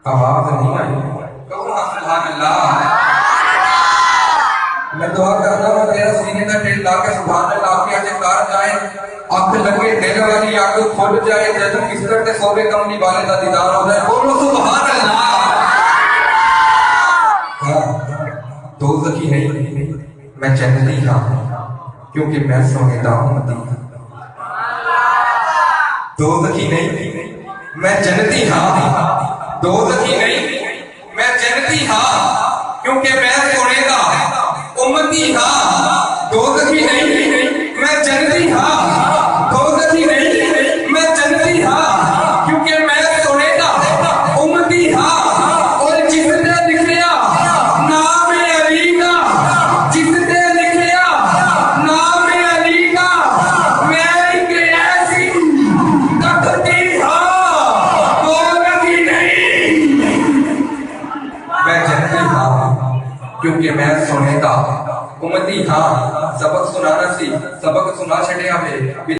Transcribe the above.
آواز نہیں آئی، کہوں سبحان اللہ۔ میں دعا کرنا ہوں تیرا سینے کا دل لا کے سبحان اللہ کی آج کار جائے، آنکھ لگے دل والی آنکھ کھل جائے، جیسے بستر تے سوے کملی والے کا دیدار ہو جائے، بولو سبحان اللہ۔ دوزخی نہیں میں جنتی ہاں، کیونکہ میں سونے دا امتی ہوں۔ دوزخی نہیں میں جنتی ہاں، دوزخی نہیں میں جنتی ہاں، کیونکہ میں سونے دا امتی ہاں۔ دوزخی نہیں میں جنتی ہاں، دوزخی نہیں میں جنتی ہاں، کیونکہ میں سونے دا امتی ہاں۔ اور جس نے لکھیا نام علی کا، جس نے لکھیا نام علی کا، میں ایک ایسی تقدیر ہاں، دوزخی نہیں میں جنتی ہاں، کیونکہ میں سونے دا امتی ہاں۔ سبق سنانا سی، سبق سنا چھڑیا میں